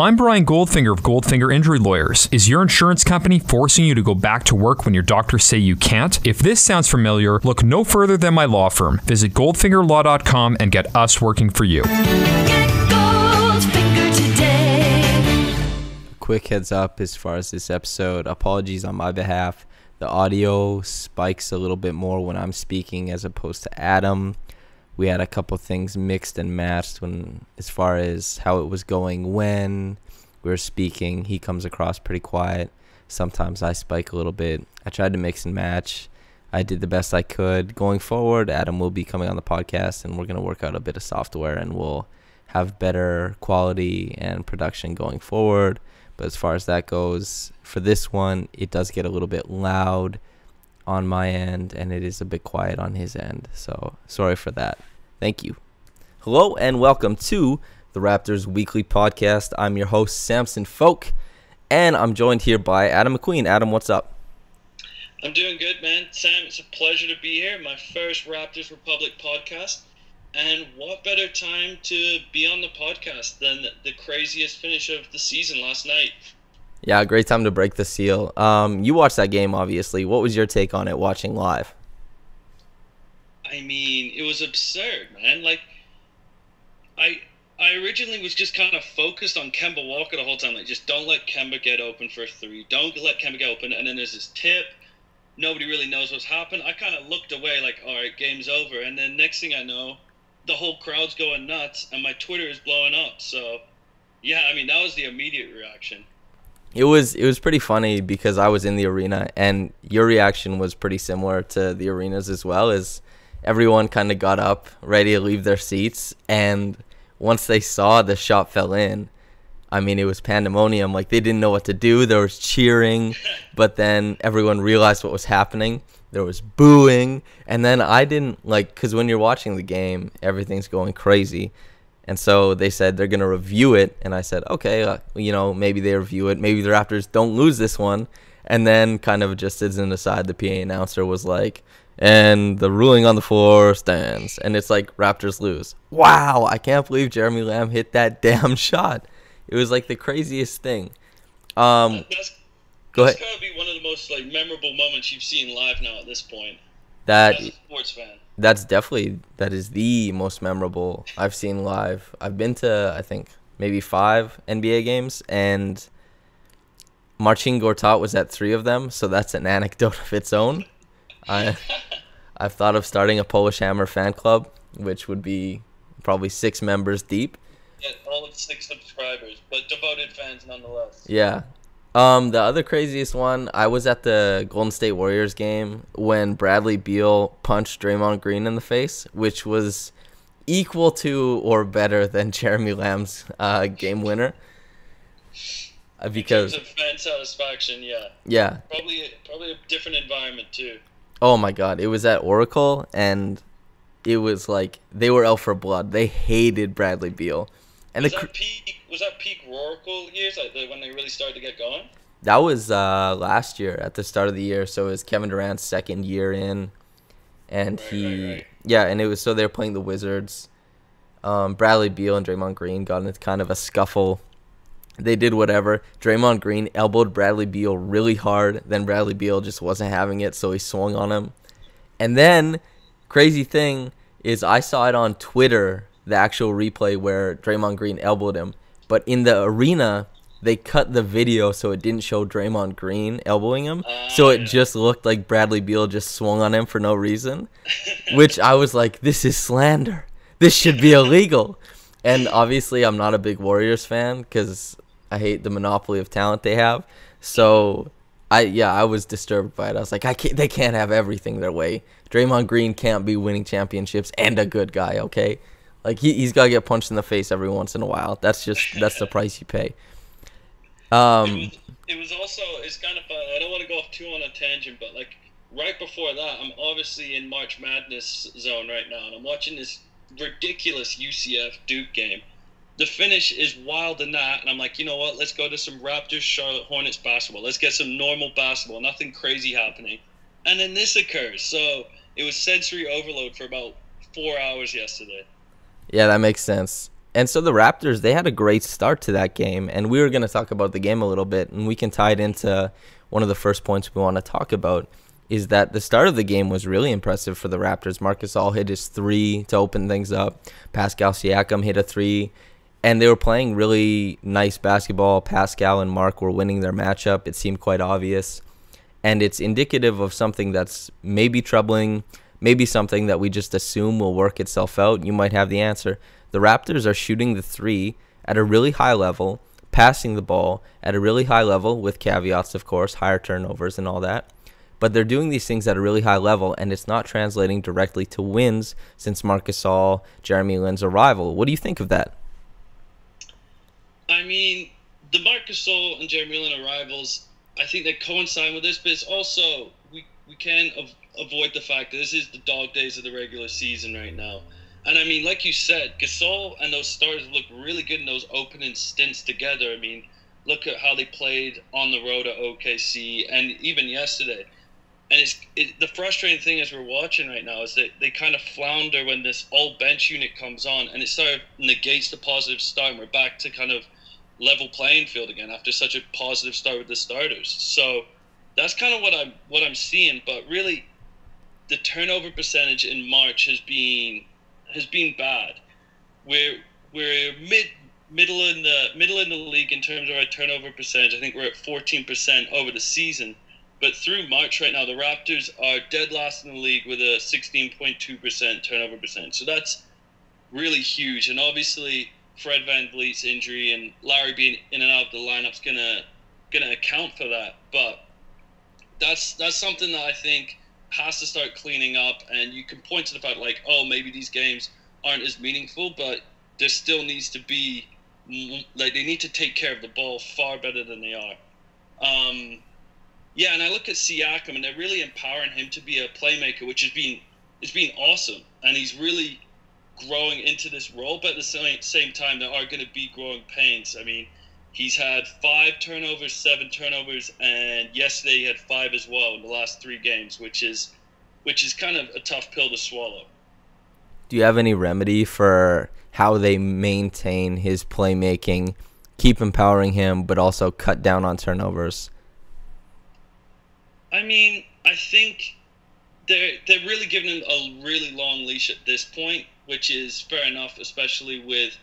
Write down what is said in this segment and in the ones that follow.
I'm Brian Goldfinger of Goldfinger Injury Lawyers. Is your insurance company forcing you to go back to work when your doctors say you can't? If this sounds familiar, look no further than my law firm. Visit goldfingerlaw.com and get us working for you. Get Goldfinger today. Quick heads up as far as this episode. Apologies on my behalf. The audio spikes a little bit more when I'm speaking as opposed to Adam. We had a couple things mixed and matched when, as far as how it was going when we were speaking. He comes across pretty quiet. Sometimes I spike a little bit. I tried to mix and match. I did the best I could. Going forward, Adam will be coming on the podcast, and we're going to work out a bit of software, and we'll have better quality and production going forward. But as far as that goes, for this one, it does get a little bit loud on my end, and it is a bit quiet on his end. So sorry for that. Thank you. Hello, and welcome to the Raptors Weekly Podcast. I'm your host, Samson Folk, and I'm joined here by Adam McQueen. Adam, what's up? I'm doing good, man. Sam, it's a pleasure to be here. My first Raptors Republic podcast. And what better time to be on the podcast than the craziest finish of the season last night? Yeah, great time to break the seal. You watched that game, obviously. What was your take on it watching live? I mean, it was absurd, man. Like, I originally was just kind of focused on Kemba Walker the whole time. Like, just don't let Kemba get open for a three. Don't let Kemba get open. And then there's this tip. Nobody really knows what's happened. I kind of looked away like, all right, game's over. And then next thing I know, the whole crowd's going nuts, and my Twitter is blowing up. So, yeah, I mean, that was the immediate reaction. It was pretty funny because I was in the arena, and your reaction was pretty similar to the arenas as well, as everyone kind of got up, ready to leave their seats, and once they saw the shot fell in, I mean, it was pandemonium. Like, they didn't know what to do. There was cheering, but then everyone realized what was happening. There was booing, and then I didn't, like, because when you're watching the game, everything's going crazy, and so they said they're going to review it, and I said, okay, maybe they review it. Maybe the Raptors don't lose this one, and then kind of just as an aside, the PA announcer was like, and the ruling on the floor stands, and it's like, Raptors lose. Wow, I can't believe Jeremy Lamb hit that damn shot. It was like the craziest thing. Go ahead. That's got to be one of the most memorable moments you've seen live now at this point. As a sports fan. That is the most memorable I've seen live. I've been to, I think, maybe 5 NBA games, and Marcin Gortat was at 3 of them, so that's an anecdote of its own. I've thought of starting a Polish Hammer fan club, which would be probably 6 members deep. Yeah, all of 6 subscribers, but devoted fans nonetheless. Yeah. The other craziest one, I was at the Golden State Warriors game when Bradley Beal punched Draymond Green in the face, which was equal to or better than Jeremy Lamb's game winner. Because in terms of fan satisfaction, yeah. Yeah. Probably a different environment too. Oh my God, it was at Oracle, and it was like they were out for blood. They hated Bradley Beal. And was that peak Oracle years, when they really started to get going? That was last year at the start of the year, so it was Kevin Durant's second year in, and right. Yeah, and it was, so they were playing the Wizards. Bradley Beal and Draymond Green got into kind of a scuffle. They did whatever. Draymond Green elbowed Bradley Beal really hard. Then Bradley Beal just wasn't having it, so he swung on him. And then, crazy thing is, I saw it on Twitter, the actual replay where Draymond Green elbowed him. But in the arena, they cut the video so it didn't show Draymond Green elbowing him. So it just looked like Bradley Beal just swung on him for no reason. Which I was like, this is slander. This should be illegal. And obviously, I'm not a big Warriors fan because I hate the monopoly of talent they have. So, I was disturbed by it. I was like, they can't have everything their way. Draymond Green can't be winning championships and a good guy, okay? Like, he's got to get punched in the face every once in a while. That's the price you pay. It was also, it's kind of fun. I don't want to go off too on a tangent, but right before that, I'm obviously in March Madness zone right now, and I'm watching this ridiculous UCF Duke game. The finish is wild than that, and I'm like, you know what? Let's go to some Raptors Charlotte Hornets basketball. Let's get some normal basketball, nothing crazy happening. And then this occurs. So it was sensory overload for about 4 hours yesterday. Yeah, that makes sense. And so the Raptors, they had a great start to that game, and we were going to talk about the game a little bit, and we can tie it into one of the first points we want to talk about, is that the start of the game was really impressive for the Raptors. Marc Gasol hit his three to open things up. Pascal Siakam hit a three, and they were playing really nice basketball. Pascal and Marc were winning their matchup. It seemed quite obvious, and it's indicative of something that's maybe troubling, maybe something that we just assume will work itself out. You might have the answer. The Raptors are shooting the three at a really high level, passing the ball at a really high level, with caveats, of course, higher turnovers and all that. But they're doing these things at a really high level, and it's not translating directly to wins since Marc Gasol, Jeremy Lin's arrival. What do you think of that? I mean, the Marc Gasol and Jeremy Lin arrivals, I think they coincide with this, but it's also, we can't avoid the fact that this is the dog days of the regular season right now. And I mean, like you said, Gasol and those stars look really good in those opening stints together. I mean, look at how they played on the road at OKC and even yesterday. And the frustrating thing as we're watching right now is that they kind of flounder when this all bench unit comes on, and it sort of negates the positive start. And we're back to kind of level playing field again after such a positive start with the starters. So that's kind of what I'm seeing. But really, the turnover percentage in March has been bad. We're middle in the league in terms of our turnover percentage. I think we're at 14% over the season. But through March right now, the Raptors are dead last in the league with a 16.2% turnover percentage. So that's really huge. And obviously, Fred VanVleet's injury and Lowry being in and out of the lineup's gonna account for that. But that's something that I think has to start cleaning up. And you can point to the fact like, oh, maybe these games aren't as meaningful, but there still needs to be, like, they need to take care of the ball far better than they are. Yeah, and I look at Siakam, and they're really empowering him to be a playmaker, which has been awesome. And he's really growing into this role, but at the same time, there are going to be growing pains. I mean, he's had 5 turnovers, 7 turnovers, and yesterday he had 5 as well in the last 3 games, which is kind of a tough pill to swallow. Do you have any remedy for how they maintain his playmaking, keep empowering him, but also cut down on turnovers? I mean, I think they're really giving him a really long leash at this point, which is fair enough, especially with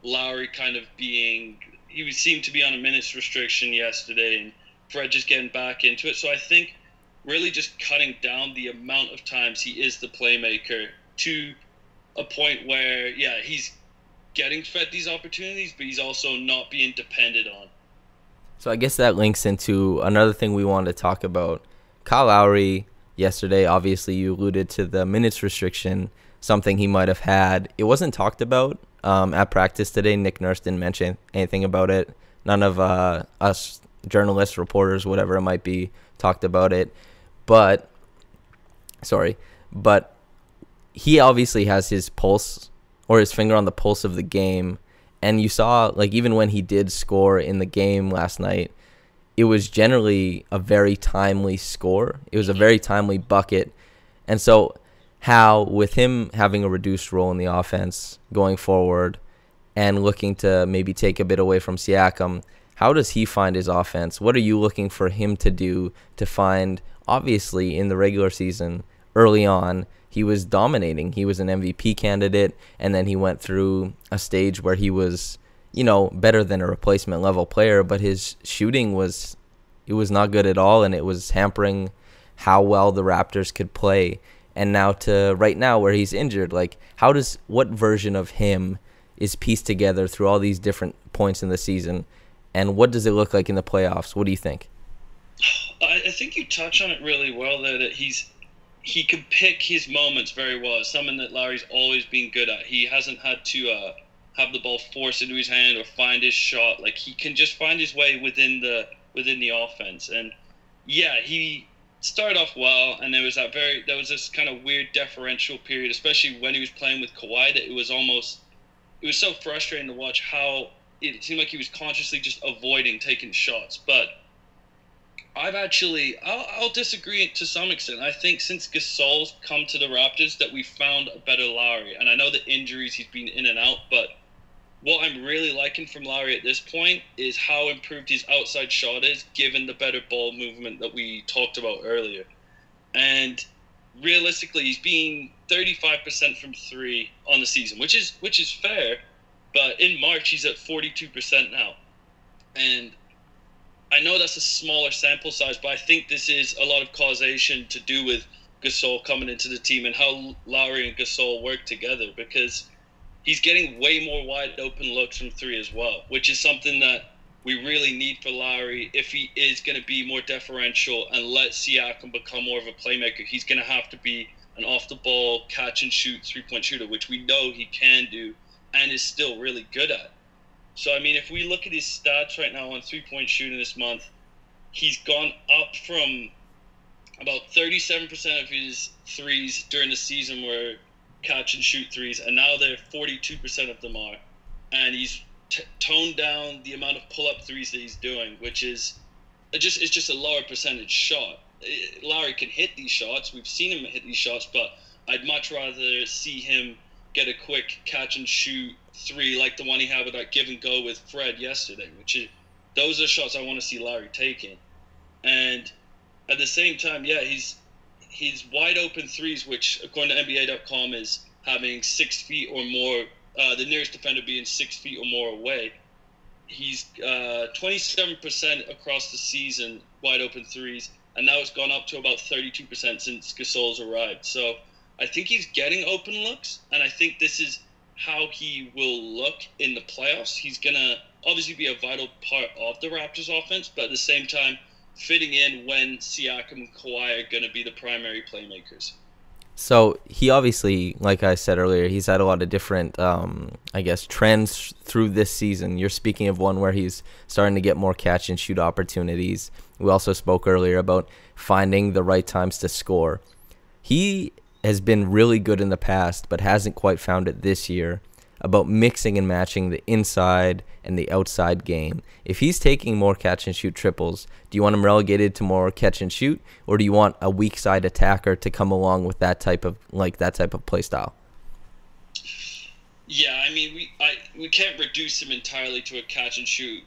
Lowry kind of being, he seemed to be on a minutes restriction yesterday, and Fred just getting back into it. So I think really just cutting down the amount of times he is the playmaker to a point where, yeah, he's getting fed these opportunities, but he's also not being depended on. So I guess that links into another thing we wanted to talk about. Kyle Lowry yesterday, obviously you alluded to the minutes restriction, something he might have had. It wasn't talked about at practice today. Nick Nurse didn't mention anything about it. None of us journalists, reporters, whatever it might be, talked about it. But he obviously has his pulse, or his finger on the pulse of the game. And you saw, like, even when he did score in the game last night, it was generally a very timely score. It was a very timely bucket. And so how, with him having a reduced role in the offense going forward and looking to maybe take a bit away from Siakam, how does he find his offense? What are you looking for him to do to find, obviously, in the regular season, early on, he was dominating. He was an MVP candidate, and then he went through a stage where he was, better than a replacement level player, but his shooting was not good at all, and it was hampering how well the Raptors could play. And now to right now where he's injured, like, what version of him is pieced together through all these different points in the season, and what does it look like in the playoffs? What do you think? I think you touch on it really well there, that he can pick his moments very well. It's something that Larry's always been good at. He hasn't had to have the ball forced into his hand or find his shot. Like, he can just find his way within the offense. And yeah, he started off well, and there was this kind of weird deferential period, especially when he was playing with Kawhi, that it was so frustrating to watch how it seemed like he was consciously just avoiding taking shots. But I'll disagree to some extent. I think since Gasol's come to the Raptors that we found a better Lowry. And I know the injuries, he's been in and out, but what I'm really liking from Lowry at this point is how improved his outside shot is, given the better ball movement that we talked about earlier. And realistically, he's being 35% from three on the season, which is fair. But in March, he's at 42% now. And I know that's a smaller sample size, but I think this is a lot of causation to do with Gasol coming into the team and how Lowry and Gasol work together, because he's getting way more wide open looks from three as well, which is something that we really need for Lowry if he is going to be more differential and let Siakam become more of a playmaker. He's going to have to be an off-the-ball, catch-and-shoot three-point shooter, which we know he can do and is still really good at. So, I mean, if we look at his stats right now on three-point shooting this month, he's gone up from about 37% of his threes during the season were catch-and-shoot threes, and now they're 42% of them are. And he's toned down the amount of pull-up threes that he's doing, which is it's just a lower percentage shot. Lowry can hit these shots. We've seen him hit these shots, but I'd much rather see him get a quick catch-and-shoot three like the one he had with that give and go with Fred yesterday, those are shots I want to see Lowry taking. And at the same time, yeah, he's wide open threes, which according to NBA.com is having 6 feet or more, the nearest defender being 6 feet or more away. He's 27% across the season wide open threes, and now it's gone up to about 32% since Gasol's arrived. So I think he's getting open looks, and I think this is how he will look in the playoffs. He's going to obviously be a vital part of the Raptors offense, but at the same time, fitting in when Siakam and Kawhi are going to be the primary playmakers. So he obviously, like I said earlier, he's had a lot of different, I guess, trends through this season. You're speaking of one where he's starting to get more catch and shoot opportunities. We also spoke earlier about finding the right times to score. He has been really good in the past, but hasn't quite found it this year, about mixing and matching the inside and the outside game. If he's taking more catch and shoot triples, do you want him relegated to more catch and shoot, or do you want a weak side attacker to come along with that type of play style? Yeah, I mean, we can't reduce him entirely to a catch and shoot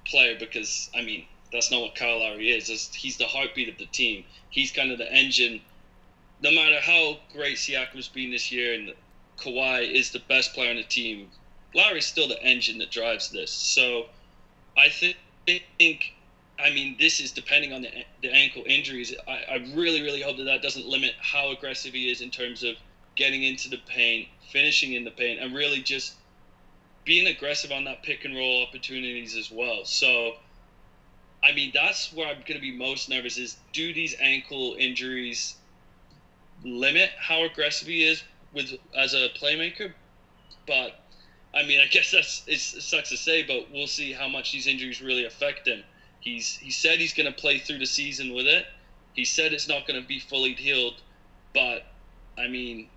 player, because I mean that's not what Kyle Lowry is. He's the heartbeat of the team. He's kind of the engine. No matter how great Siakam's been this year and Kawhi is the best player on the team, Lowry's still the engine that drives this. So I think I mean, this is depending on the ankle injuries. I really, really hope that doesn't limit how aggressive he is in terms of getting into the paint, finishing in the paint, and really just being aggressive on that pick and roll opportunities as well. So, I mean, that's where I'm going to be most nervous is, do these ankle injuries limit how aggressive he is as a playmaker? But I mean, I guess it sucks to say, but we'll see how much these injuries really affect him. He said he's going to play through the season with it. He said it's not going to be fully healed, but I mean,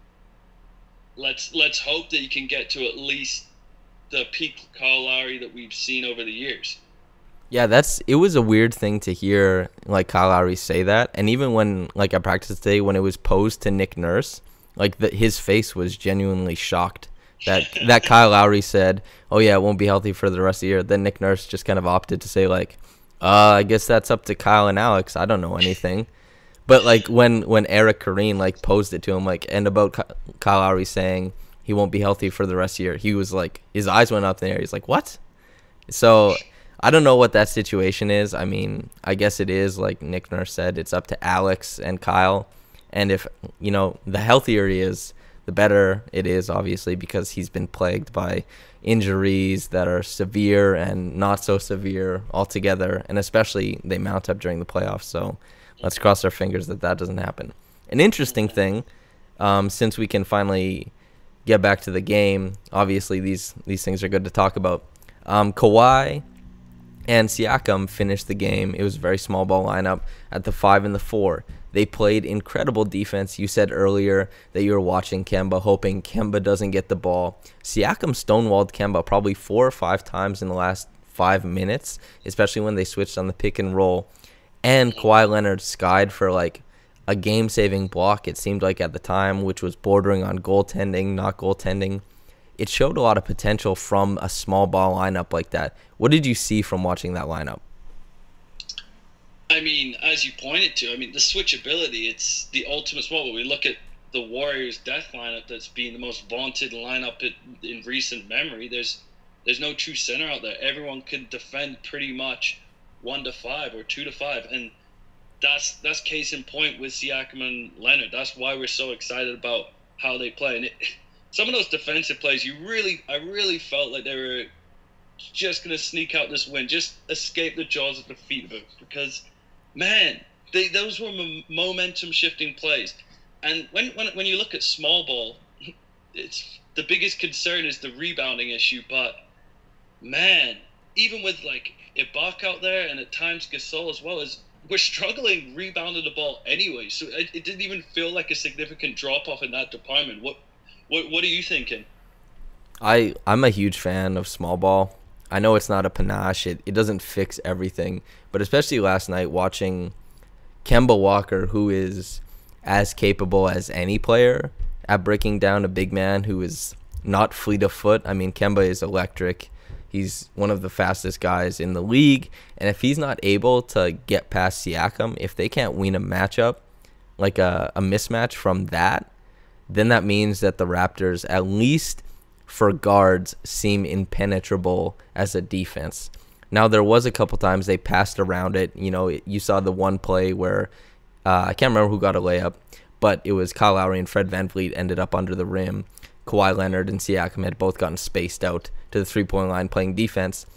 let's hope that he can get to at least the peak Kyle Lowry that we've seen over the years. Yeah, it was a weird thing to hear, like, Kyle Lowry say that. And even when, like, at practice today, when it was posed to Nick Nurse, like, his face was genuinely shocked that Kyle Lowry said, oh, yeah, it won't be healthy for the rest of the year. Then Nick Nurse just kind of opted to say, like, I guess that's up to Kyle and Alex. I don't know anything. But, like, when Eric Kareen, like, posed it to him, like, and about Kyle Lowry saying he won't be healthy for the rest of the year, he was, like, his eyes went up in the air. He's like, what? So I don't know what that situation is. I mean, I guess it is, like Nick Nurse said, it's up to Alex and Kyle. And if, you know, the healthier he is, the better it is, obviously, because he's been plagued by injuries that are severe and not so severe altogether. And especially they mount up during the playoffs. So let's cross our fingers that doesn't happen. An interesting thing, since we can finally get back to the game, obviously these things are good to talk about. Kawhi and Siakam finished the game. It was a very small ball lineup at the 5 and the 4. They played incredible defense. You said earlier that you were watching Kemba, hoping Kemba doesn't get the ball. Siakam stonewalled Kemba probably 4 or 5 times in the last 5 minutes, especially when they switched on the pick and roll. And Kawhi Leonard skied for like a game-saving block, it seemed like at the time, which was bordering on goaltending, not goaltending. it showed a lot of potential from a small ball lineup like that. What did you see from watching that lineup? I mean, as you pointed to, I mean, the switchability, it's the ultimate sport. When we look at the Warriors' death lineup that's been the most vaunted lineup in recent memory, there's no true center out there. Everyone can defend pretty much 1 to 5 or 2 to 5, and that's case in point with Siakam and Leonard. That's why we're so excited about how they play. And some of those defensive plays, I really felt like they were just going to sneak out this win, just escape the jaws of defeat, because, man, those were momentum shifting plays. And when you look at small ball, it's the biggest concern is the rebounding issue. But man, even with like Ibaka out there and at times Gasol as well, we're struggling rebounding the ball anyway. So it didn't even feel like a significant drop off in that department. What are you thinking? I'm a huge fan of small ball. I know it's not a panache. It doesn't fix everything, but especially last night watching Kemba Walker, who is as capable as any player at breaking down a big man who is not fleet of foot. I mean, Kemba is electric. He's one of the fastest guys in the league. And if he's not able to get past Siakam, if they can't win a matchup, like a mismatch from that, then that means that the Raptors, at least for guards, seem impenetrable as a defense. Now, there was a couple times they passed around it. You know, you saw the one play where I can't remember who got a layup, but it was Kyle Lowry and Fred VanVleet ended up under the rim. Kawhi Leonard and Siakam had both gotten spaced out to the three-point line playing defense.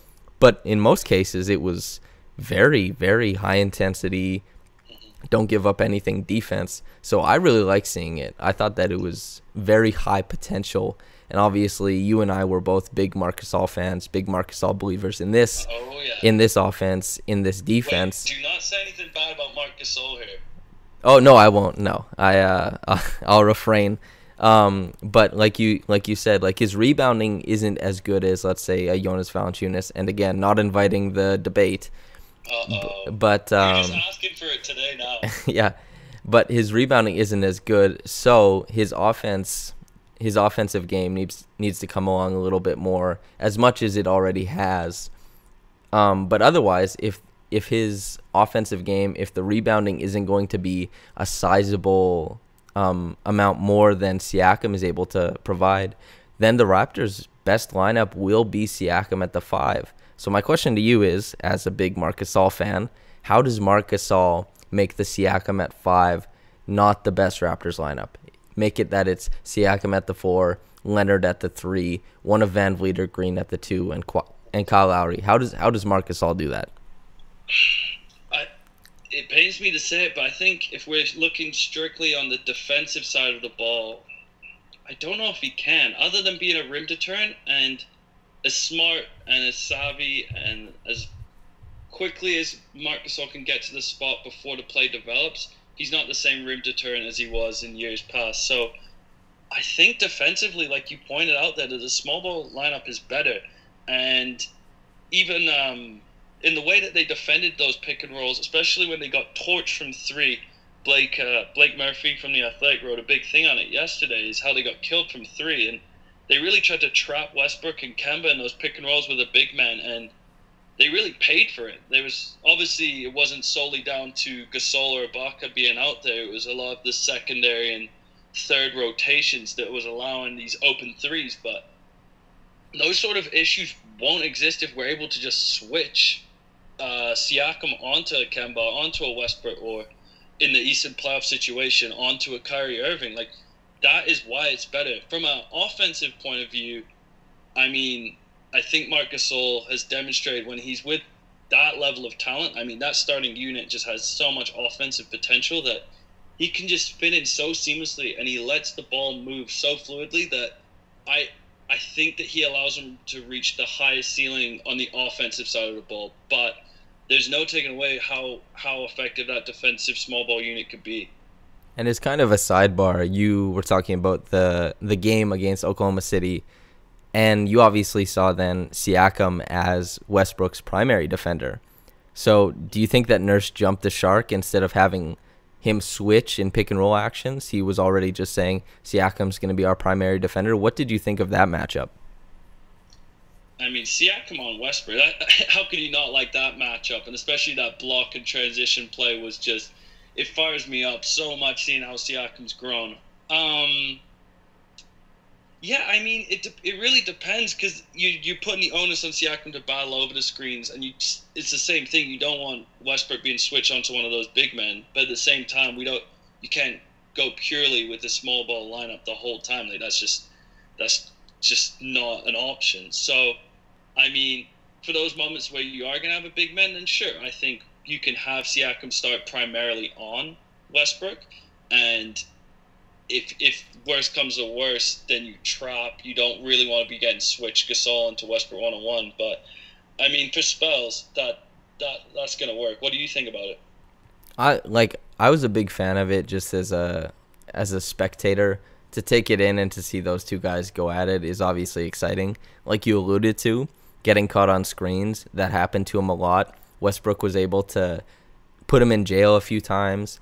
But in most cases, it was very, very high intensity, don't give up anything defense. So I really like seeing it. I thought that it was very high potential. And obviously, you and I were both big Marc Gasol fans, big Marc Gasol believers in this, in this offense, in this defense. Wait, do not say anything bad about Marc Gasol here. Oh no, I won't. No, I'll refrain. But like you said, like his rebounding isn't as good as, let's say, a Jonas Valanciunas. And again, not inviting the debate. But you're just asking for it today now. Yeah, but his rebounding isn't as good. So his offensive game needs to come along a little bit more, as much as it already has. But otherwise, if his offensive game, if the rebounding isn't going to be a sizable amount more than Siakam is able to provide, then the Raptors' best lineup will be Siakam at the 5. So my question to you is, as a big Marc Gasol fan, how does Marc Gasol make the Siakam at 5 not the best Raptors lineup? Make it that it's Siakam at the 4, Leonard at the 3, one of VanVleet or Green at the 2, and Kyle Lowry. How does Marc Gasol do that? It pains me to say it, but I think if we're looking strictly on the defensive side of the ball, I don't know if he can, other than being a rim deterrent and as smart and as savvy and as quickly as Marc Gasol can get to the spot before the play develops. He's not the same rim deterrent as he was in years past. So I think defensively, like you pointed out, that the small ball lineup is better. And even in the way that they defended those pick and rolls, especially when they got torched from 3, Blake Murphy from The Athletic wrote a big thing on it yesterday, is how they got killed from 3. And they really tried to trap Westbrook and Kemba in those pick and rolls with a big man, and they really paid for it. It wasn't solely down to Gasol or Ibaka being out there. It was a lot of the secondary and third rotations that was allowing these open threes. But those sort of issues won't exist if we're able to just switch Siakam onto a Kemba, onto a Westbrook, or in the Eastern playoff situation, onto a Kyrie Irving. Like, that is why it's better. From an offensive point of view, I mean, I think Marc Gasol has demonstrated when he's with that level of talent, I mean, that starting unit just has so much offensive potential that he can just fit in so seamlessly, and he lets the ball move so fluidly that I think that he allows him to reach the highest ceiling on the offensive side of the ball. But there's no taking away how effective that defensive small ball unit could be. And as kind of a sidebar, you were talking about the game against Oklahoma City, and you obviously saw then Siakam as Westbrook's primary defender. So do you think that Nurse jumped the shark instead of having him switch in pick and roll actions. He was already just saying Siakam's going to be our primary defender. What did you think of that matchup? I mean, Siakam on Westbrook, how could you not like that matchup? And especially that block and transition play was just, it fires me up so much seeing how Siakam's grown. Yeah, I mean, it really depends because you're putting the onus on Siakam to battle over the screens, and it's the same thing. You don't want Westbrook being switched onto one of those big men, but at the same time, you can't go purely with the small ball lineup the whole time. Like that's just not an option. So, I mean, for those moments where you are gonna have a big man, then sure, I think you can have Siakam start primarily on Westbrook, and if worst comes to worst, then you trap. You don't really want to be getting switched Gasol into Westbrook 1-on-1. But I mean, for spells, that's gonna work. What do you think about it? I was a big fan of it just as a spectator. To take it in and to see those two guys go at it is obviously exciting. Like you alluded to, getting caught on screens, that happened to him a lot. Westbrook was able to put him in jail a few times.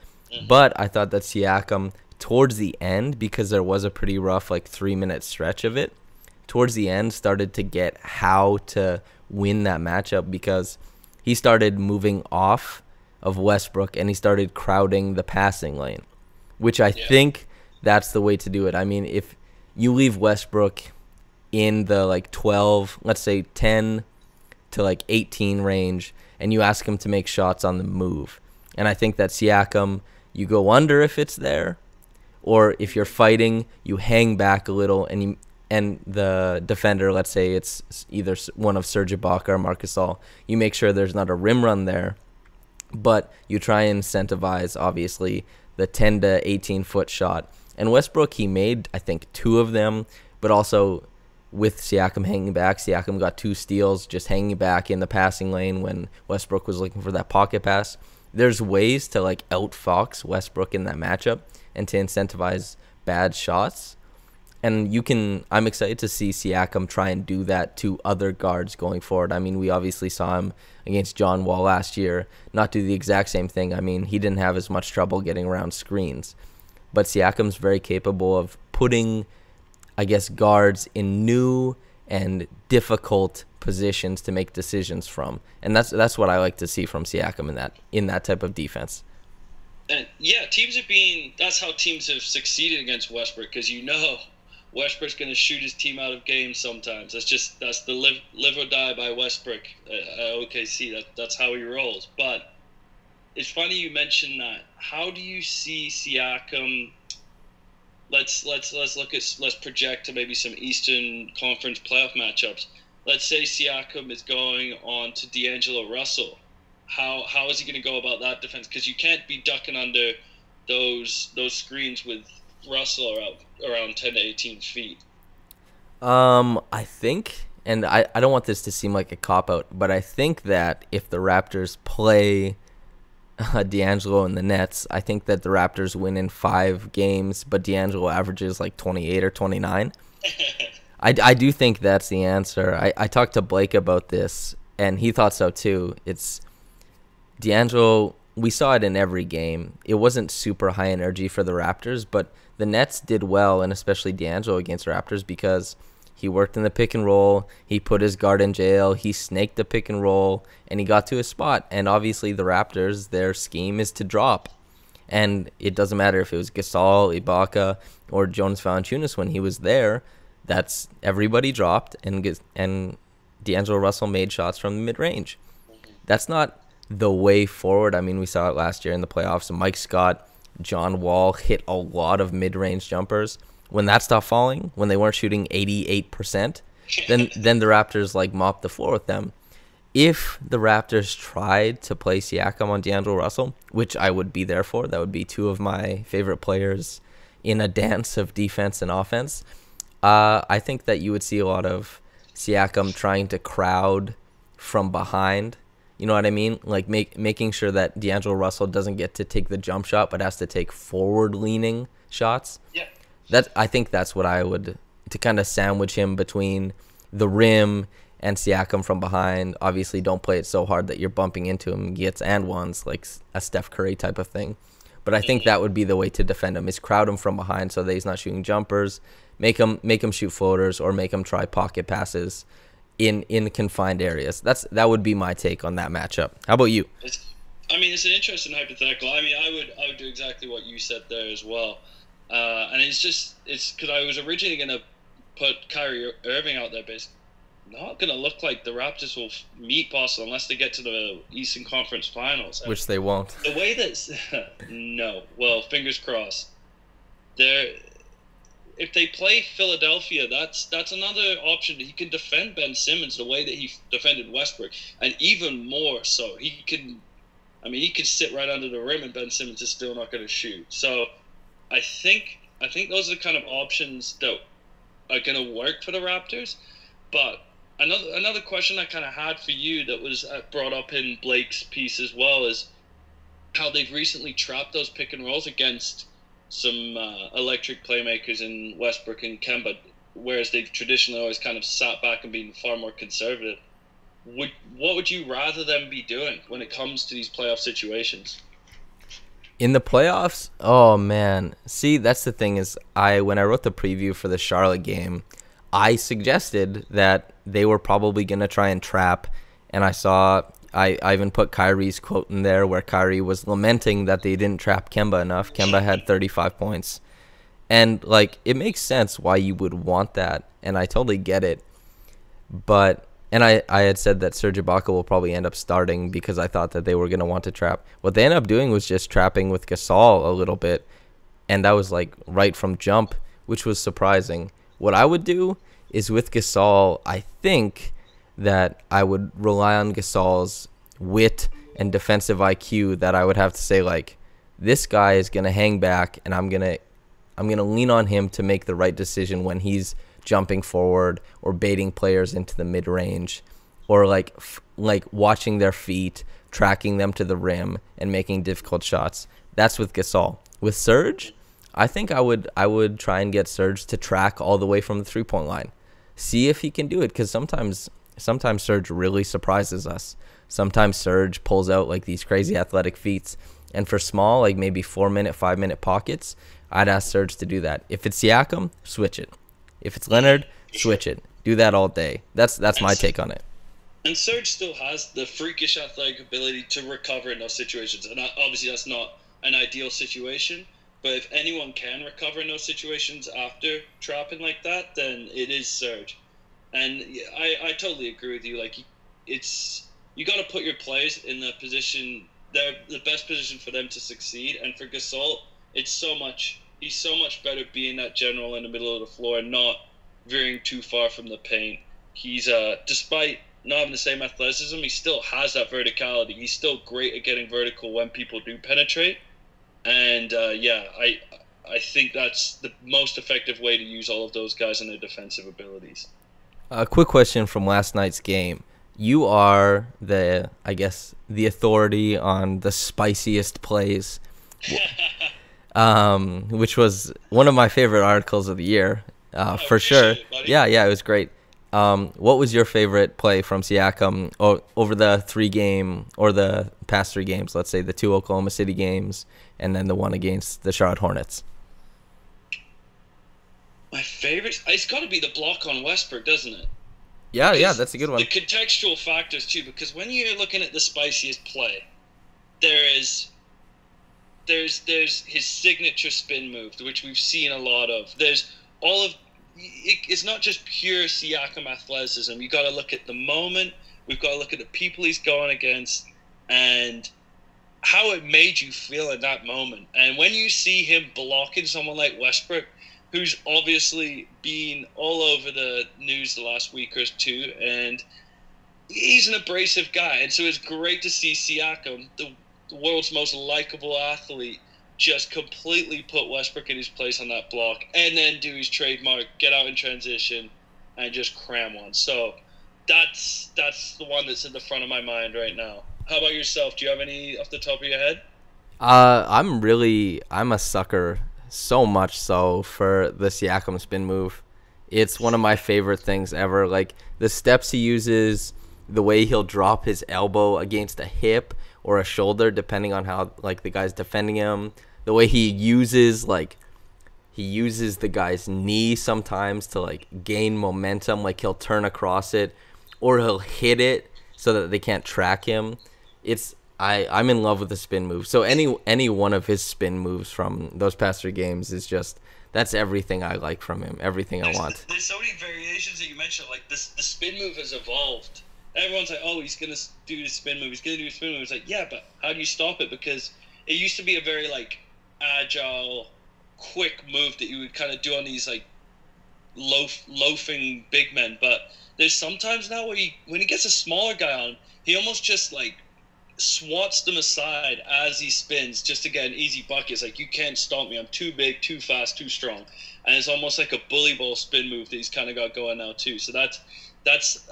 But I thought that Siakam, towards the end, because there was a pretty rough 3-minute stretch of it, towards the end started to get how to win that matchup because he started moving off of Westbrook and he started crowding the passing lane, which I think that's the way to do it. I mean, if you leave Westbrook in the 12, let's say 10 to 18 range, and you ask him to make shots on the move, and I think that Siakam, you go under if it's there, or if you're fighting, you hang back a little, and the defender, let's say it's either one of Serge Ibaka or Marc Gasol, you make sure there's not a rim run there, but you try and incentivize, obviously, the 10 to 18-foot shot. And Westbrook, he made, I think, 2 of them, but also with Siakam hanging back, Siakam got 2 steals just hanging back in the passing lane when Westbrook was looking for that pocket pass. There's ways to outfox Westbrook in that matchup and to incentivize bad shots. And I'm excited to see Siakam try and do that to other guards going forward. I mean, we obviously saw him against John Wall last year not do the exact same thing. I mean, he didn't have as much trouble getting around screens. But Siakam's very capable of putting, I guess, guards in new and difficult positions to make decisions from. And that's what I like to see from Siakam in that type of defense. And yeah, that's how teams have succeeded against Westbrook, because Westbrook's going to shoot his team out of games sometimes. That's the live or die by Westbrook at OKC. That's how he rolls. But it's funny you mentioned that. How do you see Siakam? Let's project to maybe some Eastern Conference playoff matchups. Let's say Siakam is going on to D'Angelo Russell. How is he going to go about that defense? Because you can't be ducking under those screens with Russell around 10 to 18 feet. I think, and I don't want this to seem like a cop-out, but I think that if the Raptors play D'Angelo in the Nets, I think that the Raptors win in 5 games, but D'Angelo averages 28 or 29. I do think that's the answer. I talked to Blake about this, and he thought so too. It's D'Angelo, we saw it in every game. It wasn't super high energy for the Raptors, but the Nets did well, and especially D'Angelo against Raptors, because he worked in the pick and roll, he put his guard in jail, he snaked the pick and roll, and he got to his spot. And obviously the Raptors, their scheme is to drop. And it doesn't matter if it was Gasol, Ibaka, or Jonas Valanciunas when he was there. That's everybody dropped, and D'Angelo Russell made shots from the mid-range. That's not the way forward. I mean, we saw it last year in the playoffs. Mike Scott, John Wall hit a lot of mid-range jumpers. When that stopped falling, when they weren't shooting 88%, then the Raptors mopped the floor with them. If the Raptors tried to play Siakam on D'Angelo Russell, which I would be there for, that would be 2 of my favorite players in a dance of defense and offense. I think that you would see a lot of Siakam trying to crowd from behind. You know what I mean? Making sure that D'Angelo Russell doesn't get to take the jump shot, but has to take forward-leaning shots. Yeah. I think that's what I would, to kind of sandwich him between the rim and Siakam from behind. Obviously, don't play it so hard that you're bumping into him, gets and ones, like a Steph Curry type of thing. But I think that would be the way to defend him, is crowd him from behind so that he's not shooting jumpers, make him shoot floaters, or make him try pocket passes in confined areas. That would be my take on that matchup. How about you? It's an interesting hypothetical. I would do exactly what you said there as well. And it's because I was originally going to put Kyrie Irving out there, but it's not going to look like the Raptors will meet Boston unless they get to the Eastern Conference Finals. Which they won't. The way that no, well, fingers crossed. If they play Philadelphia, that's another option. He can defend Ben Simmons the way that he defended Westbrook, and even more so. He can sit right under the rim, and Ben Simmons is still not going to shoot. So, I think those are the kind of options that are going to work for the Raptors. But another question I kind of had for you that was brought up in Blake's piece as well is how they've recently trapped those pick and rolls against some electric playmakers in Westbrook and Kemba, whereas they've traditionally always kind of sat back and been far more conservative. What would you rather them be doing when it comes to these playoff situations? In the playoffs? Oh, man. See, that's the thing is when I wrote the preview for the Charlotte game, I suggested that they were probably going to try and trap, and I even put Kyrie's quote in there where Kyrie was lamenting that they didn't trap Kemba enough. Kemba had 35 points. And, it makes sense why you would want that, and I totally get it. But... And I had said that Serge Ibaka will probably end up starting because I thought that they were going to want to trap. What they ended up doing was just trapping with Gasol a little bit. And that was right from jump, which was surprising. What I would do is with Gasol, I think that I would rely on Gasol's wit and defensive IQ, that I would have to say, this guy is going to hang back, and I'm going to lean on him to make the right decision when he's jumping forward or baiting players into the mid-range, or watching their feet, tracking them to the rim, and making difficult shots. That's with Gasol. With Serge, I think I would try and get Serge to track all the way from the three-point line. See if he can do it, because sometimes Serge really surprises us. Sometimes Serge pulls out these crazy athletic feats, and for small, maybe 4-minute, 5-minute pockets, I'd ask Serge to do that. If it's Siakam, switch it. If it's Leonard, switch it. Do that all day. That's my take on it. And Serge still has the freakish athletic ability to recover in those situations. And obviously that's not an ideal situation. But if anyone can recover in those situations after trapping like that, then it is Serge. And I totally agree with you. You got to put your players in the position, the best position for them to succeed. And for Gasol, he's so much better being that general in the middle of the floor and not veering too far from the paint. He's despite not having the same athleticism, he still has that verticality. He's still great at getting vertical when people do penetrate. And I think that's the most effective way to use all of those guys and their defensive abilities. A quick question from last night's game. You are the authority on the spiciest plays. Which was one of my favorite articles of the year, for sure. Yeah, it was great. What was your favorite play from Siakam over the the past 3 games? Let's say the 2 Oklahoma City games and then the one against the Charlotte Hornets. My favorite, it's got to be the block on Westbrook, doesn't it? Yeah, that's a good one. The contextual factors too, because when you're looking at the spiciest play, there's his signature spin move, which we've seen a lot of. There's all of it's not just pure Siakam athleticism. You got to look at the moment. We've got to look at the people he's going against and how it made you feel in that moment. And when you see him blocking someone like Westbrook, who's obviously been all over the news the last week or two, and he's an abrasive guy, and so it's great to see Siakam, the world's most likable athlete, just completely put Westbrook in his place on that block, and then do his trademark, get out in transition, and just cram one. So that's the one that's in the front of my mind right now. How about yourself? Do you have any off the top of your head? I'm a sucker, so much so, for the Siakam spin move. It's one of my favorite things ever. The steps he uses, the way he'll drop his elbow against a hip or a shoulder, depending on how the guy's defending him, The way he uses the guy's knee sometimes to like gain momentum. Like he'll turn across it, or he'll hit it so that they can't track him. I'm in love with the spin move. So any one of his spin moves from those past 3 games is just, that's everything I like from him. Everything I want. There's so many variations that you mentioned. Like the spin move has evolved. Everyone's like, oh, he's gonna do the spin move. He's gonna do the spin move. It's like, yeah, but how do you stop it? Because it used to be a very like agile, quick move that you would kind of do on these like loafing big men. But there's sometimes now where when he gets a smaller guy on, he almost just like swats them aside as he spins just to get an easy bucket. It's like, you can't stop me. I'm too big, too fast, too strong. And it's almost like a bully ball spin move that he's kind of got going now too. So that's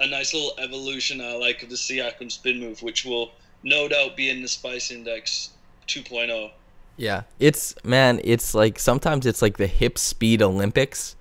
a nice little evolution I like of the Siakam spin move, which will no doubt be in the Spice Index 2.0. Yeah, it's like sometimes it's like the hip speed Olympics,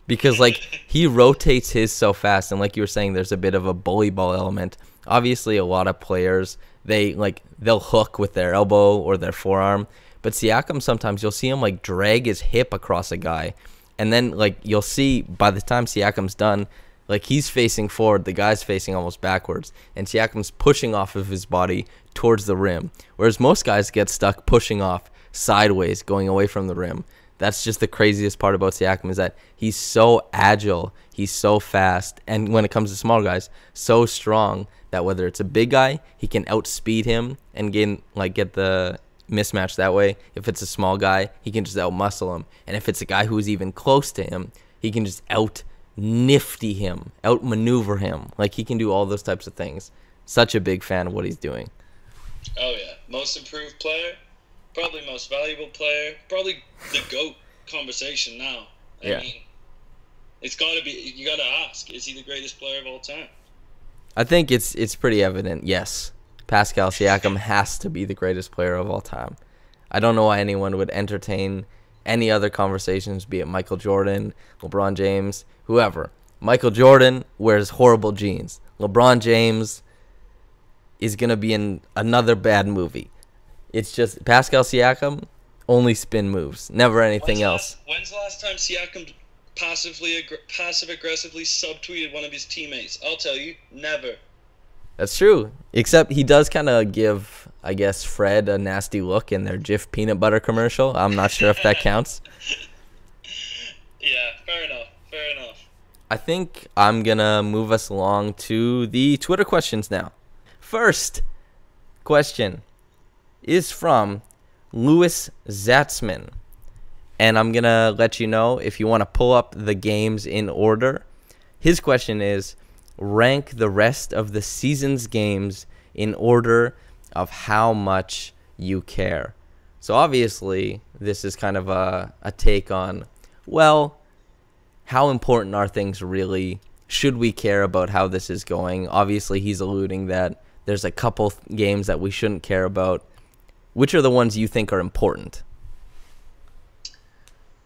because like he rotates his so fast, and like you were saying, there's a bit of a bully ball element. Obviously, a lot of players, they'll hook with their elbow or their forearm, but Siakam, sometimes you'll see him like drag his hip across a guy, and then like you'll see by the time Siakam's done, like he's facing forward, the guy's facing almost backwards, and Siakam's pushing off of his body towards the rim, whereas most guys get stuck pushing off sideways, going away from the rim. That's just the craziest part about Siakam, is that he's so agile, he's so fast, and when it comes to small guys, so strong that whether it's a big guy, he can outspeed him and get the mismatch that way. If it's a small guy, he can just outmuscle him, and if it's a guy who's even close to him, he can just out-nifty him, outmaneuver him. Like, he can do all those types of things. Such a big fan of what he's doing. Oh yeah, most improved player, probably most valuable player, probably the GOAT conversation now. I mean, it's got to be. You got to ask: is he the greatest player of all time? I think it's pretty evident. Yes, Pascal Siakam has to be the greatest player of all time. I don't know why anyone would entertain any other conversations, be it Michael Jordan, LeBron James, whoever. Michael Jordan wears horrible jeans. LeBron James is going to be in another bad movie. It's just Pascal Siakam, only spin moves, never anything else. When's the last time Siakam passive-aggressively subtweeted one of his teammates? I'll tell you, never. That's true. Except he does kind of give, I guess, Fred a nasty look in their Jif peanut butter commercial. I'm not sure if that counts. Yeah, fair enough. I think I'm going to move us along to the Twitter questions now. First question is from Louis Zatzman. And I'm going to let you know if you want to pull up the games in order. His question is, rank the rest of the season's games in order of how much you care. So obviously, this is kind of a take on, well, how important are things really? Should we care about how this is going? Obviously, he's alluding that there's a couple games that we shouldn't care about. Which are the ones you think are important?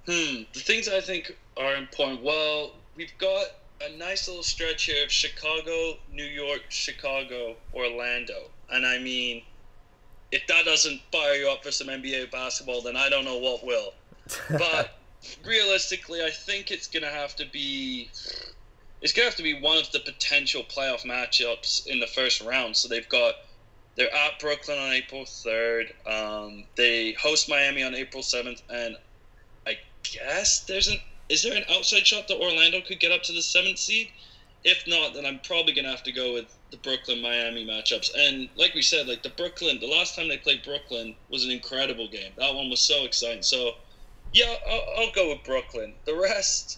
The things I think are important. Well, we've got a nice little stretch here of Chicago, New York, Chicago, Orlando. And I mean, if that doesn't fire you up for some NBA basketball, then I don't know what will. But realistically, I think it's going to have to be one of the potential playoff matchups in the first round. So they're at Brooklyn on April 3rd. They host Miami on April 7th, and I guess is there an outside shot that Orlando could get up to the 7th seed? If not, then I'm probably going to have to go with the Brooklyn-Miami matchups. And like we said, like the last time they played Brooklyn was an incredible game. That one was so exciting. So, yeah, I'll go with Brooklyn. The rest,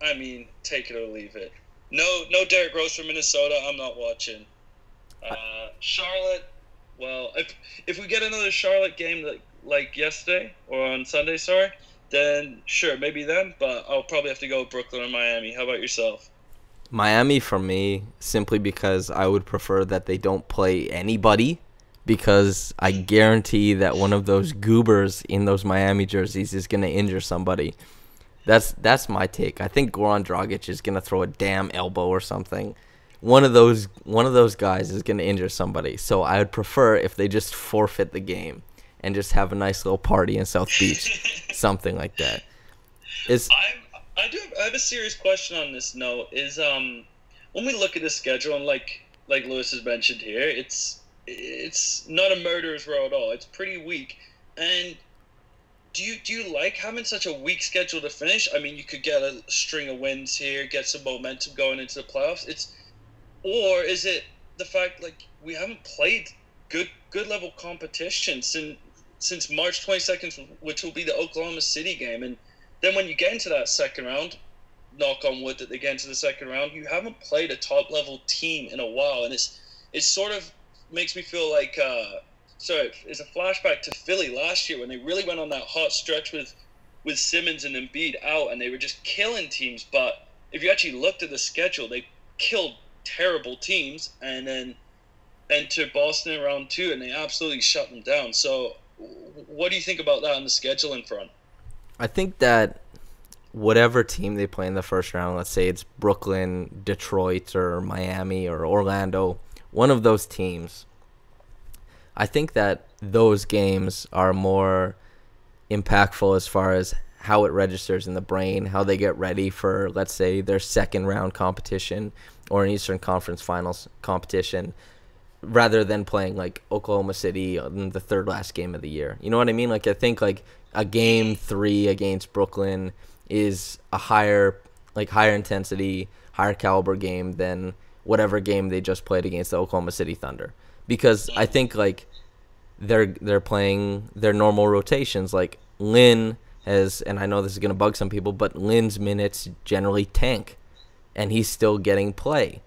I mean, take it or leave it. No Derrick Rose from Minnesota, I'm not watching. Charlotte, well, if we get another Charlotte game like yesterday, or on Sunday, sorry, then sure, maybe them, but I'll probably have to go with Brooklyn or Miami. How about yourself? Miami for me, simply because I would prefer that they don't play anybody, because I guarantee that one of those goobers in those Miami jerseys is going to injure somebody. That's my take. I think Goran Dragic is going to throw a damn elbow or something. One of those guys is going to injure somebody. So I would prefer if they just forfeit the game and just have a nice little party in South Beach, something like that. I have a serious question on this note. Is when we look at the schedule, and like Lewis has mentioned here, it's not a murderer's row at all. It's pretty weak. And do you like having such a weak schedule to finish? I mean, you could get a string of wins here, get some momentum going into the playoffs. Or is it the fact like we haven't played good level competition since March 22nd, which will be the Oklahoma City game, and then when you get into that second round, knock on wood that they get into the second round, you haven't played a top level team in a while, and it sort of makes me feel like it's a flashback to Philly last year when they really went on that hot stretch with Simmons and Embiid out, and they were just killing teams. But if you actually looked at the schedule, they killed terrible teams, and then enter Boston in round 2, and they absolutely shut them down. So what do you think about that on the scheduling front? I think that whatever team they play in the first round, let's say it's Brooklyn, Detroit, or Miami, or Orlando, one of those teams, I think that those games are more impactful as far as how it registers in the brain, how they get ready for, let's say, their second round competition or an Eastern Conference Finals competition, rather than playing like Oklahoma City in the third last game of the year. You know what I mean? Like, I think like a game 3 against Brooklyn is a higher intensity, higher caliber game than whatever game they just played against the Oklahoma City Thunder, because I think like they're playing their normal rotations. Like Lynn has, and I know this is going to bug some people, but Lynn's minutes generally tank, and he's still getting play.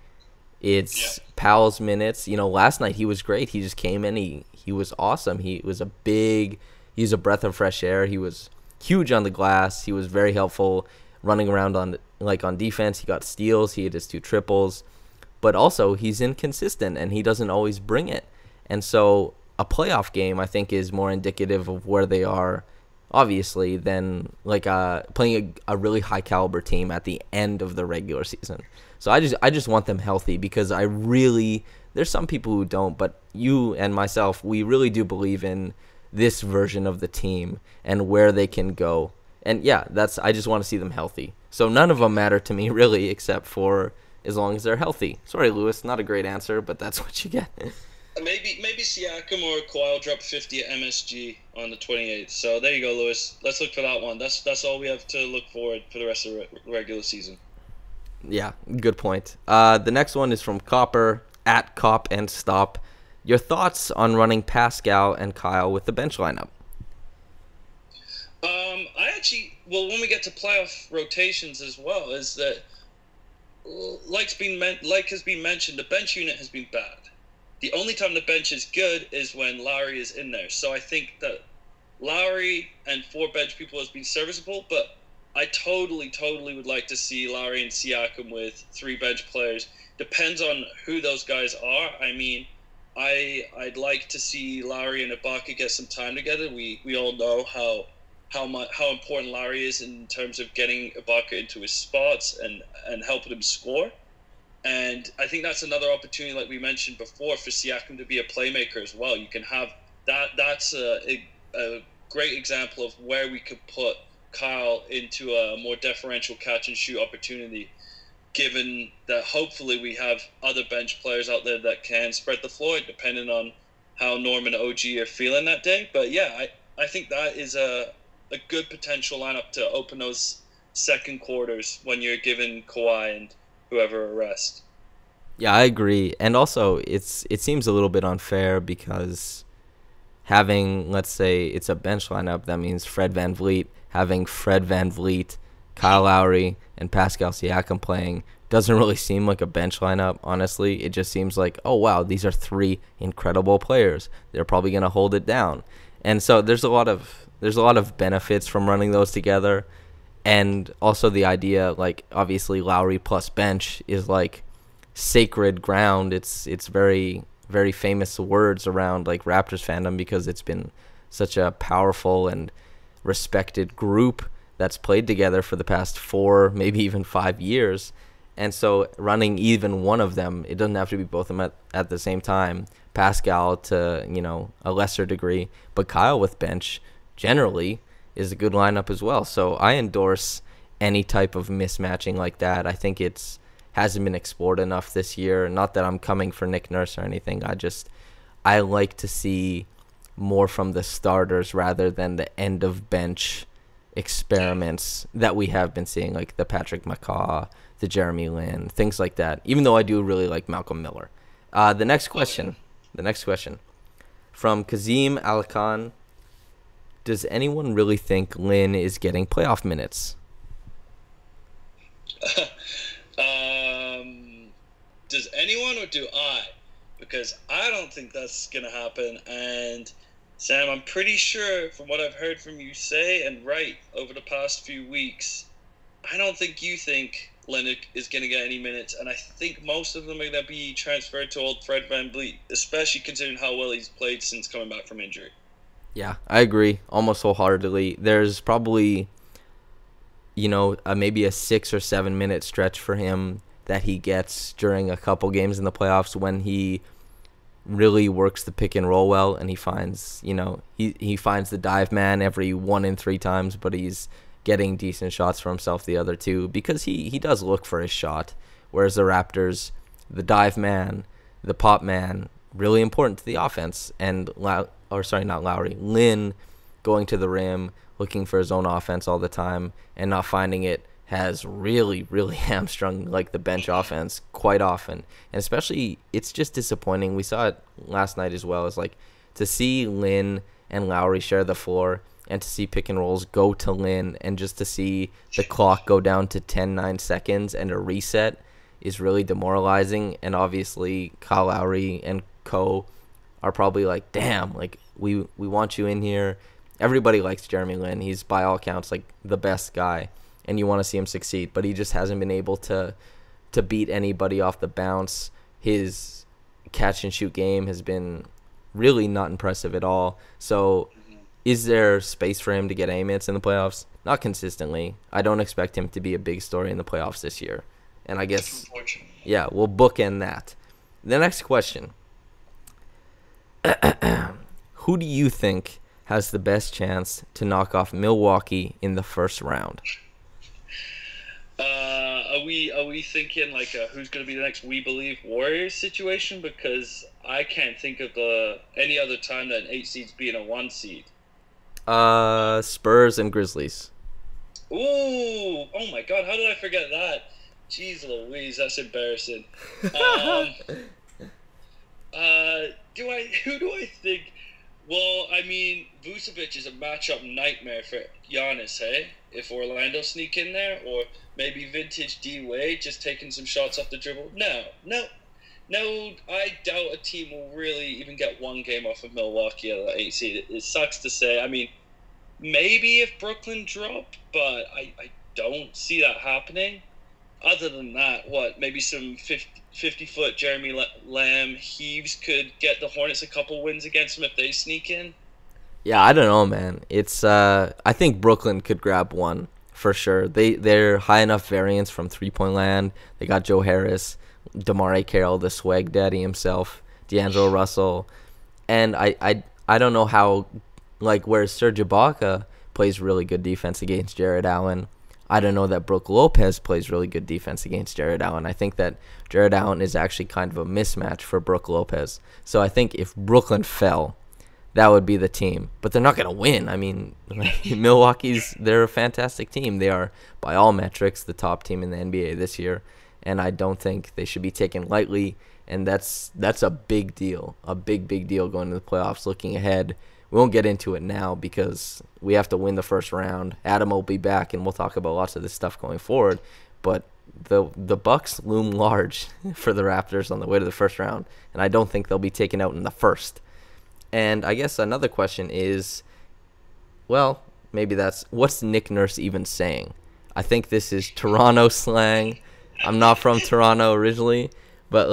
It's Powell's minutes. You know, last night he was great. He just came in. He was awesome. He's a breath of fresh air. He was huge on the glass. He was very helpful running around on defense. He got steals. He had his 2 triples. But also he's inconsistent, and he doesn't always bring it. And so a playoff game, I think, is more indicative of where they are, obviously, than like playing a really high caliber team at the end of the regular season. So I just want them healthy, because there's some people who don't, but you and myself, we really do believe in this version of the team and where they can go. And yeah, I just want to see them healthy. So none of them matter to me really, except for as long as they're healthy. Sorry, Lewis, not a great answer, but that's what you get. Maybe Siakam or Kawhi will drop 50 at MSG on the 28th. So there you go, Lewis. Let's look for that one. That's all we have to look forward for the rest of the regular season. Yeah, good point. The next one is from Copper, at Cop and Stop. Your thoughts on running Pascal and Kyle with the bench lineup? When we get to playoff rotations as well, is that like has been mentioned, the bench unit has been bad. The only time the bench is good is when Lowry is in there. So I think that Lowry and 4 bench people has been serviceable, but I totally would like to see Lowry and Siakam with 3 bench players. Depends on who those guys are. I mean, I'd like to see Lowry and Ibaka get some time together. We all know how important Lowry is in terms of getting Ibaka into his spots and helping him score. And I think that's another opportunity, like we mentioned before, for Siakam to be a playmaker as well. You can have that. That's a great example of where we could put Kyle into a more deferential catch and shoot opportunity, given that hopefully we have other bench players out there that can spread the floor, depending on how Norm and OG are feeling that day. But yeah, I think that is a good potential lineup to open those second quarters when you're giving Kawhi and whoever a rest. Yeah, I agree. And also, it seems a little bit unfair, because having, let's say, it's a bench lineup, that means Fred VanVleet, having Fred VanVleet, Kyle Lowry, and Pascal Siakam playing doesn't really seem like a bench lineup, honestly. It just seems like, oh, wow, these are 3 incredible players. They're probably going to hold it down. And so there's a lot of benefits from running those together. And also the idea, like, obviously Lowry plus bench is like sacred ground. It's very, very famous words around like Raptors fandom, because it's been such a powerful and respected group that's played together for the past 4, maybe even 5 years. And so running even one of them, it doesn't have to be both of them at the same time. Pascal to, a lesser degree. But Kyle with bench generally is a good lineup as well. So I endorse any type of mismatching like that. I think it's hasn't been explored enough this year. Not that I'm coming for Nick Nurse or anything. I like to see more from the starters rather than the end of bench experiments that we have been seeing, like the Patrick McCaw, the Jeremy Lin, things like that. Even though I do really like Malcolm Miller. The next question from Kazim Alakan. Does anyone really think Lin is getting playoff minutes? Does anyone or do I? Because I don't think that's going to happen. And Sam, I'm pretty sure from what I've heard from you say and write over the past few weeks, I don't think you think Leonard is going to get any minutes. And I think most of them are going to be transferred to old Fred VanVleet, especially considering how well he's played since coming back from injury. Yeah, I agree almost wholeheartedly. There's probably, maybe a 6 or 7 minute stretch for him that he gets during a couple games in the playoffs when he really works the pick and roll well, and he finds, he finds the dive man every 1 in 3 times, but he's getting decent shots for himself the other 2 because he does look for his shot. Whereas the Raptors, the dive man, the pop man, really important to the offense. And not Lowry, Lin going to the rim, looking for his own offense all the time and not finding it has really, really hamstrung like the bench offense quite often. And especially, it's just disappointing. We saw it last night as well. It's like to see Lin and Lowry share the floor and to see pick and rolls go to Lin and just to see the clock go down to 10-9 seconds and a reset is really demoralizing. And obviously, Kyle Lowry and co are probably like, damn, like we want you in here. Everybody likes Jeremy Lin. He's by all accounts like the best guy, and you want to see him succeed, but he just hasn't been able to beat anybody off the bounce. His catch and shoot game has been really not impressive at all. So is there space for him to get A minutes in the playoffs? Not consistently. I don't expect him to be a big story in the playoffs this year. And I guess, yeah, we'll bookend that. The next question. Who do you think has the best chance to knock off Milwaukee in the first round? Are we thinking like who's going to be the next We Believe Warriors situation? Because I can't think of any other time that an 8 seed's being a 1 seed. Spurs and Grizzlies. Ooh, oh my God, how did I forget that? Jeez Louise, that's embarrassing. Who do I think? Well, I mean, Vucevic is a matchup nightmare for Giannis, hey? If Orlando sneak in there, or maybe vintage D-Wade just taking some shots off the dribble. No, I doubt a team will really even get one game off of Milwaukee at the 8 seed. It sucks to say. I mean, maybe if Brooklyn drop, but I don't see that happening. Other than that, maybe some 50-foot Jeremy Lamb Heaves could get the Hornets a couple wins against them if they sneak in? Yeah, I don't know, man. It's I think Brooklyn could grab one for sure. They're high enough variance from 3-point land. They got Joe Harris, DeMar Carroll, the swag daddy himself, D'Angelo Russell. And I don't know how, like, where Serge Ibaka plays really good defense against Jared Allen, I don't know that Brook Lopez plays really good defense against Jared Allen. I think that Jared Allen is actually kind of a mismatch for Brook Lopez. So I think if Brooklyn fell, that would be the team. But they're not going to win. I mean, they're a fantastic team. They are, by all metrics, the top team in the NBA this year. And I don't think they should be taken lightly. And that's a big deal, a big deal going to the playoffs looking ahead. We won't get into it now because we have to win the first round. Adam will be back, and we'll talk about lots of this stuff going forward. But the Bucks loom large for the Raptors on the way to the first round, and I don't think they'll be taken out in the first. And I guess another question is, well, maybe that's, what's Nick Nurse even saying? I think this is Toronto slang. I'm not from Toronto originally, but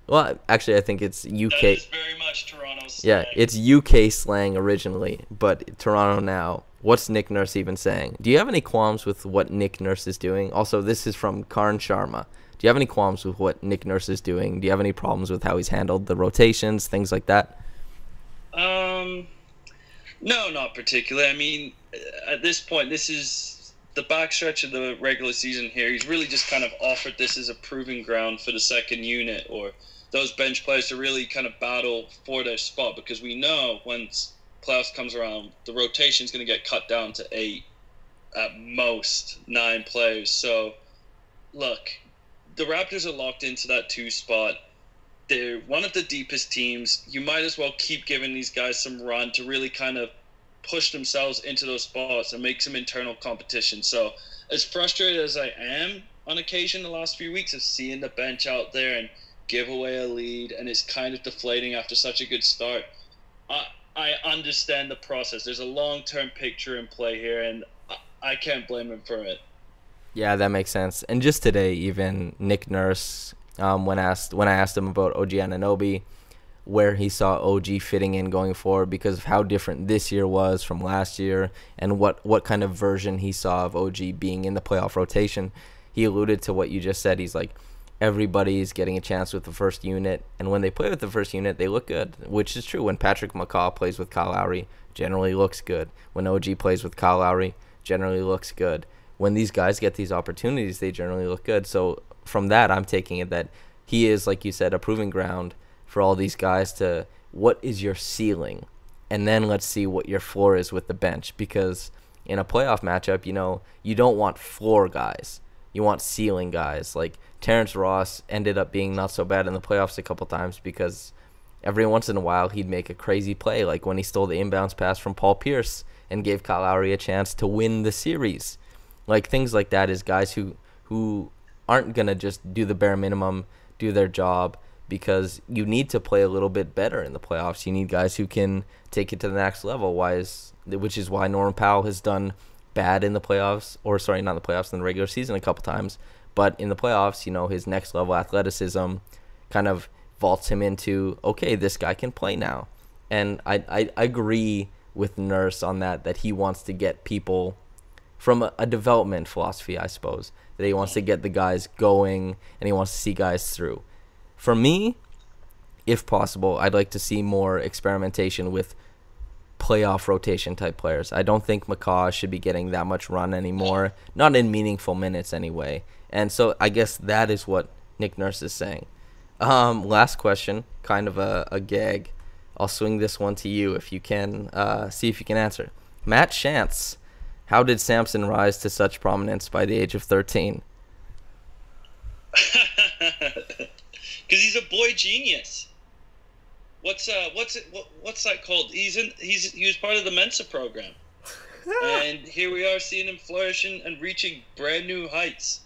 well, actually, I think it's UK. That is very much Toronto slang. Yeah, it's UK slang originally, but Toronto now. What's Nick Nurse even saying? Do you have any qualms with what Nick Nurse is doing? Also, this is from Karn Sharma. Do you have any qualms with what Nick Nurse is doing? Do you have any problems with how he's handled the rotations, things like that? No, not particularly. I mean, at this point, this is the backstretch of the regular season here. He's really just kind of offered this as a proving ground for the second unit or those bench players to really kind of battle for their spot, because we know once playoffs comes around, the rotation is going to get cut down to 8, at most 9 players. So, look, the Raptors are locked into that 2 spot. They're one of the deepest teams. You might as well keep giving these guys some run to really kind of push themselves into those spots and make some internal competition. So as frustrated as I am on occasion the last few weeks of seeing the bench out there and give away a lead and it's kind of deflating after such a good start, I understand the process. There's a long-term picture in play here, and I can't blame him for it. Yeah, that makes sense. And just today, even Nick Nurse, when I asked him about OG Anunoby, where he saw OG fitting in going forward because of how different this year was from last year and what kind of version he saw of OG being in the playoff rotation, he alluded to what you just said. He's like, everybody's getting a chance with the first unit, and when they play with the first unit, they look good, which is true. When Patrick McCaw plays with Kyle Lowry, generally looks good. When OG plays with Kyle Lowry, generally looks good. When these guys get these opportunities, they generally look good. So from that, I'm taking it that he is, like you said, a proving ground for all these guys to, what is your ceiling? And then let's see what your floor is with the bench. Because in a playoff matchup, you don't want floor guys. You want ceiling guys. Like Terrence Ross ended up being not so bad in the playoffs a couple times because every once in a while he'd make a crazy play, like when he stole the inbounds pass from Paul Pierce and gave Kyle Lowry a chance to win the series. Like things like that is guys who aren't going to just do the bare minimum, do their job, because you need to play a little bit better in the playoffs. You need guys who can take it to the next level, which is why Norman Powell has done bad in the playoffs, or sorry, not in the playoffs, in the regular season a couple times, but in the playoffs, his next level athleticism kind of vaults him into, okay, this guy can play now. And I agree with Nurse on that he wants to get people from a development philosophy, I suppose, that he wants to get the guys going and he wants to see guys through. For me, if possible, I'd like to see more experimentation with playoff rotation type players. I don't think McCaw should be getting that much run anymore, not in meaningful minutes anyway. And so I guess that is what Nick Nurse is saying. Last question, kind of a gag. I'll swing this one to you if you can, see if you can answer. Matt Shantz, how did Samson rise to such prominence by the age of 13? Because he's a boy genius. What's that called? He was part of the Mensa program, and here we are seeing him flourishing and reaching brand new heights.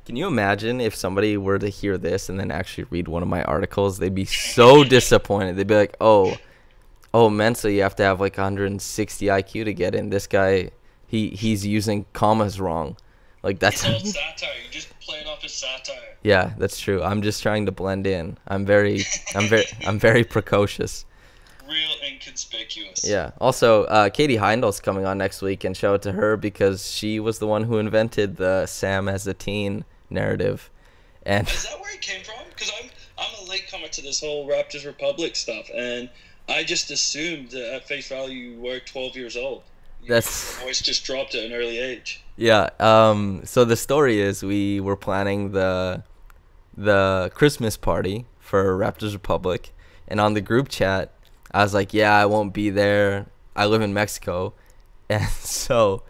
Can you imagine if somebody were to hear this and then actually read one of my articles? They'd be so disappointed. They'd be like, oh, Mensa, you have to have like 160 IQ to get in. This guy, he's using commas wrong. Like that's all satire. You're just playing off his satire. Yeah, that's true. I'm just trying to blend in. I'm very precocious. Real inconspicuous. Yeah. Also, Katie Heindl's coming on next week, and shout out to her because she was the one who invented the Sam as a teen narrative. And is that where it came from? Because I'm a latecomer to this whole Raptors Republic stuff, and I just assumed that at face value you were 12 years old. Your voice just dropped at an early age. Yeah. So the story is we were planning the Christmas party for Raptors Republic, and on the group chat, I was like, yeah, I won't be there. I live in Mexico. And so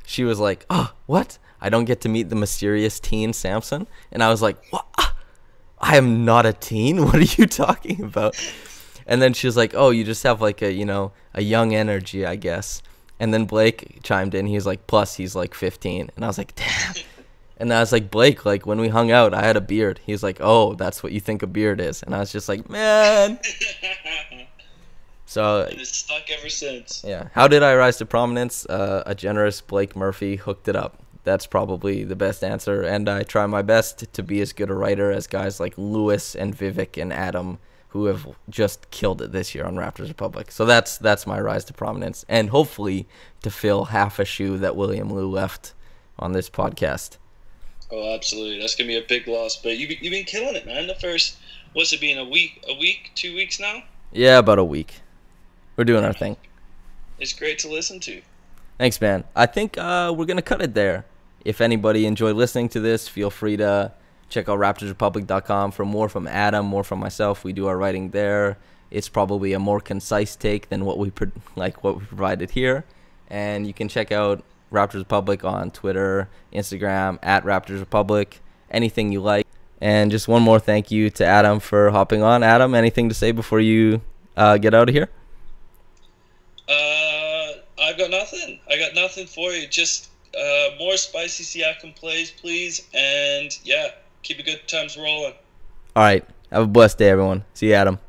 she was like, oh, what? I don't get to meet the mysterious teen Samson? And I was like, what? I am not a teen. What are you talking about? And then she was like, oh, you just have like a young energy, I guess. And then Blake chimed in. He was like, plus he's like 15. And I was like, damn. And I was like, Blake, like when we hung out, I had a beard. He was like, oh, that's what you think a beard is. And I was just like, man. So and it's stuck ever since. Yeah. How did I rise to prominence? A generous Blake Murphy hooked it up. That's probably the best answer. And I try my best to be as good a writer as guys like Lewis and Vivek and Adam, who have just killed it this year on Raptors Republic. So that's my rise to prominence. And hopefully to fill half a shoe that William Liu left on this podcast. Oh, absolutely. That's gonna be a big loss. But you've been killing it, man. The first, what's it been, a week, 2 weeks now? Yeah, about a week. We're doing our thing. It's great to listen to. Thanks, man. I think we're going to cut it there. If anybody enjoyed listening to this, feel free to check out raptorsrepublic.com for more from Adam, more from myself. We do our writing there. It's probably a more concise take than what we provided here. And you can check out Raptors Republic on Twitter, Instagram, at Raptors Republic, anything you like. And just one more thank you to Adam for hopping on. Adam, anything to say before you get out of here? I've got nothing. I got nothing for you. Just more spicy Siakam plays, please. And, yeah, keep the good times rolling. All right. Have a blessed day, everyone. See you, Adam.